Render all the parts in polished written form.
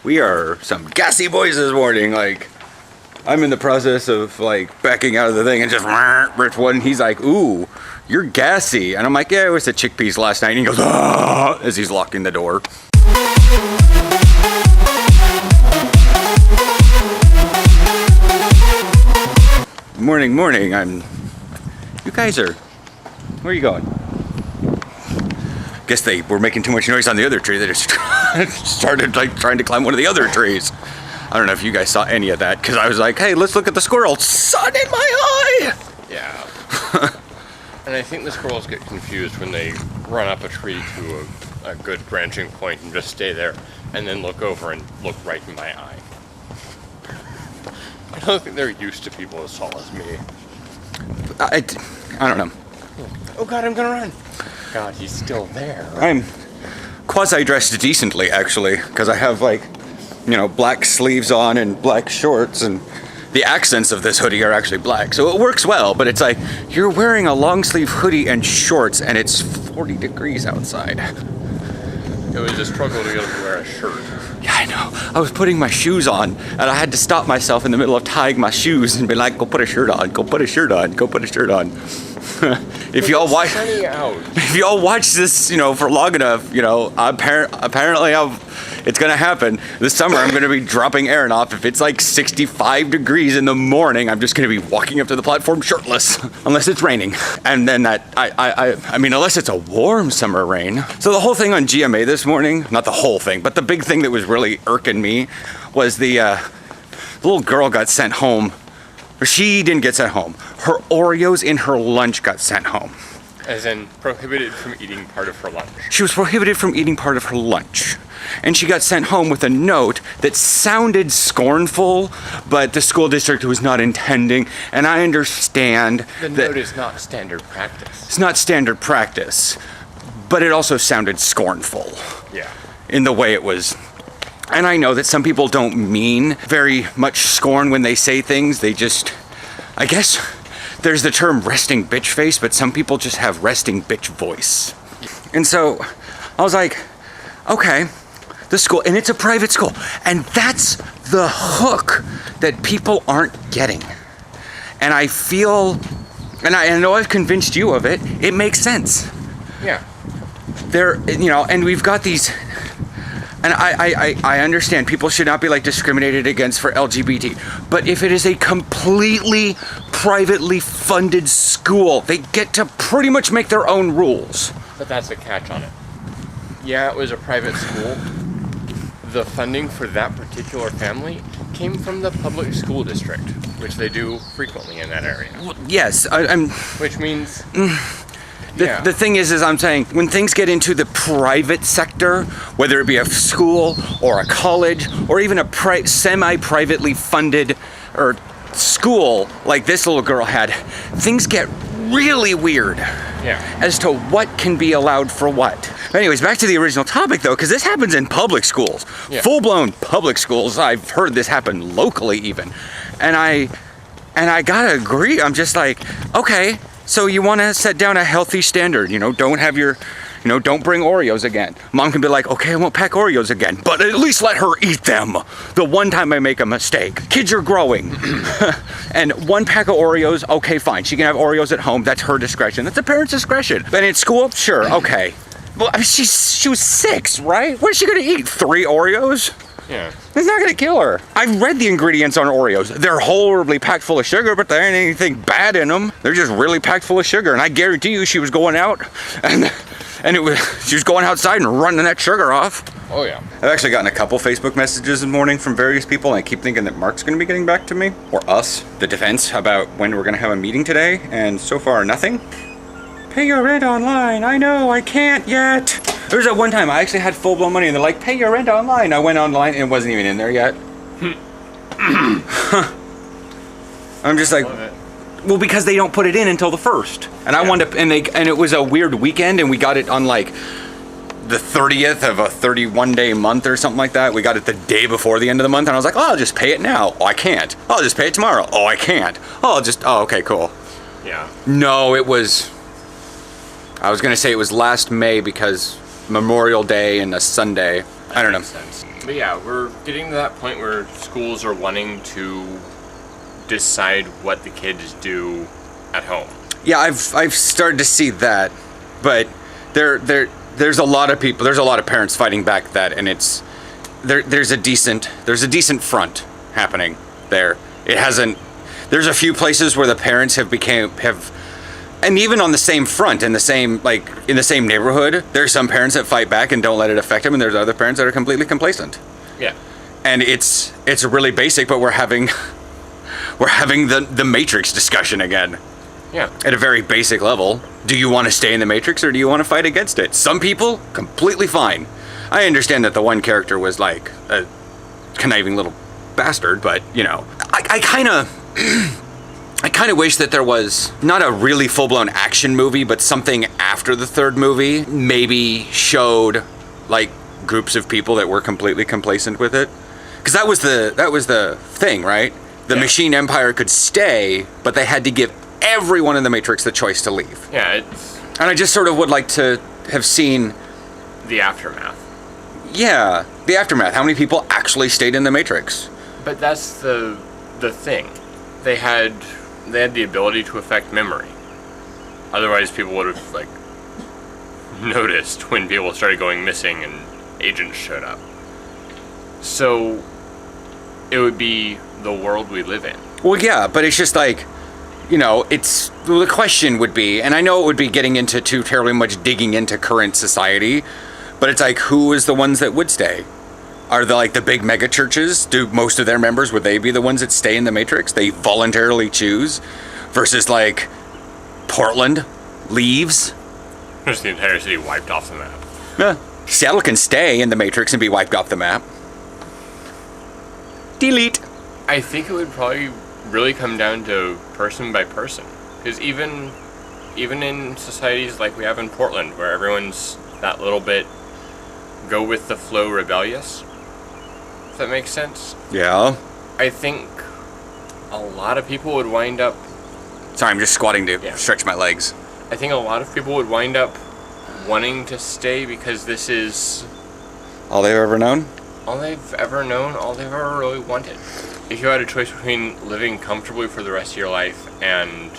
We are some gassy boys this morning. Like, I'm in the process of like backing out of the thing and just rip one. He's like, "Ooh, you're gassy," and I'm like, "Yeah, it was the chickpeas last night." And he goes, "Ah," as he's locking the door. Morning. You guys are. Where are you going? Guess they were making too much noise on the other tree. They just started like trying to climb one of the other trees. I don't know if you guys saw any of that, because I was like, "Hey, let's look at the squirrel." Sun in my eye. Yeah. And I think the squirrels get confused when they run up a tree to a good branching point and just stay there, and then look over and look right in my eye. I don't think they're used to people as tall as me. I don't know. Oh God, I'm gonna run. God, he's still there. I'm quasi-dressed decently, actually, because I have like, black sleeves on and black shorts, and the accents of this hoodie are actually black, so it works well. But it's like, you're wearing a long sleeve hoodie and shorts, and it's 40 degrees outside. It was a struggle to be able to wear a shirt. Yeah, I know. I was putting my shoes on, and I had to stop myself in the middle of tying my shoes and be like, "Go put a shirt on. Go put a shirt on. Go put a shirt on." If y'all watch this, for long enough, apparently it's gonna happen. This summer I'm gonna be dropping Aaron off. If it's like 65 degrees in the morning, I'm just gonna be walking up to the platform shirtless, unless it's raining. And then unless it's a warm summer rain. So the whole thing on GMA this morning, not the whole thing, but the big thing that was really irking me was the little girl got sent home. Or she didn't get sent home. Her Oreos in her lunch got sent home. As in prohibited from eating part of her lunch. She was prohibited from eating part of her lunch. And she got sent home with a note that sounded scornful, but the school district was not intending. And I understand the note is not standard practice. It's not standard practice, but it also sounded scornful. Yeah. In the way it was. And I know that some people don't mean very much scorn when they say things. They just, I guess there's the term resting bitch face, but some people just have resting bitch voice. And so I was like, okay, the school, and it's a private school. And that's the hook that people aren't getting. And I feel, and I know I've convinced you of it, it makes sense. Yeah. And we've got these. And I understand people should not be like discriminated against for LGBT, but if it is a completely privately funded school, they get to pretty much make their own rules. But that's a catch on it. Yeah, it was a private school. The funding for that particular family came from the public school district, which they do frequently in that area. Yes, I'm. Which means. The thing is I'm saying, when things get into the private sector, whether it be a school or a college or even a semi-privately funded or school like this little girl had, things get really weird as to what can be allowed for what. Anyways, back to the original topic though, because this happens in public schools, full-blown public schools. I've heard this happen locally even, and I gotta agree. I'm just like, okay. So you want to set down a healthy standard, don't have your, don't bring Oreos again. Mom can be like, okay, I won't pack Oreos again, but at least let her eat them. The one time I make a mistake. Kids are growing. And one pack of Oreos, okay, fine. She can have Oreos at home. That's her discretion. That's a parent's discretion. But in school, sure, okay. Well, I mean, she was 6, right? What is she going to eat? 3 Oreos? Yeah. It's not gonna kill her. I've read the ingredients on Oreos. They're horribly packed full of sugar, but there ain't anything bad in them. They're just really packed full of sugar. And I guarantee you she was going out and she was going outside and running that sugar off. Oh yeah. I've actually gotten a couple Facebook messages this morning from various people, and I keep thinking that Mark's gonna be getting back to me, or us, the defense, about when we're gonna have a meeting today, and so far nothing. Pay your rent online. I know, I can't yet. There was that one time I actually had full-blown money and they're like, pay your rent online. I went online and it wasn't even in there yet. I'm just like, well, because they don't put it in until the 1st. And I wanted to, and it was a weird weekend, and we got it on like the 30th of a 31-day month or something like that. We got it the day before the end of the month, and I was like, oh, I'll just pay it now. Oh, I can't. Oh, I'll just pay it tomorrow. Oh, I can't. Oh, okay, cool. Yeah. No, it was, I was gonna say it was last May because Memorial Day and a Sunday. I don't know. Makes sense. But yeah, we're getting to that point where schools are wanting to decide what the kids do at home. Yeah, I've started to see that, but there's a lot of people, there's a lot of parents fighting back that, and it's there's a decent front happening there. It hasn't. There's a few places where the parents have, and even on the same front, in the same neighborhood, there's some parents that fight back and don't let it affect them, and there's other parents that are completely complacent. Yeah. And it's really basic, but we're having the Matrix discussion again. Yeah. At a very basic level. Do you want to stay in the Matrix or do you want to fight against it? Some people, completely fine. I understand that the one character was like a conniving little bastard, but you know, I kind of wish that there was not a really full-blown action movie, but something after the third movie maybe showed like groups of people that were completely complacent with it. Because that was the thing, right? The Machine Empire could stay, but they had to give everyone in the Matrix the choice to leave. Yeah, and I just sort of would like to have seen the aftermath. Yeah, the aftermath. How many people actually stayed in the Matrix? But that's the thing. They had the ability to affect memory. Otherwise, people would have like noticed when people started going missing and agents showed up. So it would be the world we live in. Well, yeah, but it's just like, you know, the question would be, and I know it would be getting into too terribly much digging into current society, but it's like, who is the ones that would stay? Are the big mega churches? Do most of their members, would they be the ones that stay in the Matrix? They voluntarily choose versus like Portland leaves. Just the entire city wiped off the map. Yeah. Seattle can stay in the Matrix and be wiped off the map. Delete. I think it would probably really come down to person by person. Because even in societies like we have in Portland, where everyone's that little bit go with the flow rebellious, if that makes sense. Yeah. I think a lot of people would wind up... Sorry, I'm just squatting to stretch my legs. I think a lot of people would wind up wanting to stay because this is... all they've ever known? All they've ever known, all they've ever really wanted. If you had a choice between living comfortably for the rest of your life and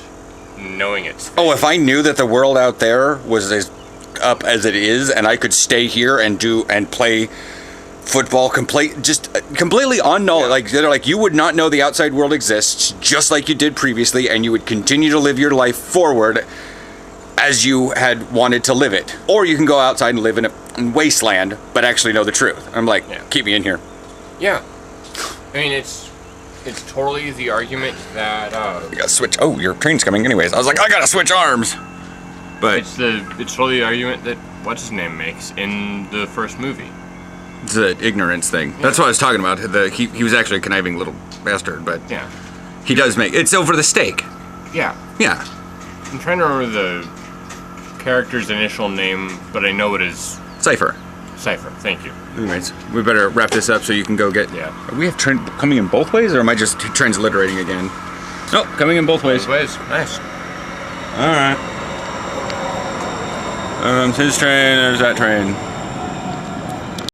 knowing it's fake. Oh, if I knew that the world out there was as up as it is, and I could stay here and play football completely unknown, like they're like, you would not know the outside world exists, just like you did previously, and you would continue to live your life forward as you had wanted to live it. Or you can go outside and live in a wasteland, but actually know the truth. I'm like, keep me in here. Yeah. I mean, it's totally the argument that... you gotta switch. Oh, your train's coming anyways. I was like, I gotta switch arms. But it's totally the argument that what's-his-name makes in the first movie. It's the ignorance thing. Yeah. That's what I was talking about. He was actually a conniving little bastard, but yeah, he does make... It's over the steak. Yeah. Yeah. I'm trying to remember the character's initial name, but I know it is... Cypher. Cypher, thank you. Anyways, we better wrap this up so you can go get... Yeah. Are we have coming in both ways, or am I just transliterating again? Nope, coming in both ways. Both ways, nice. Alright. His train, there's that train.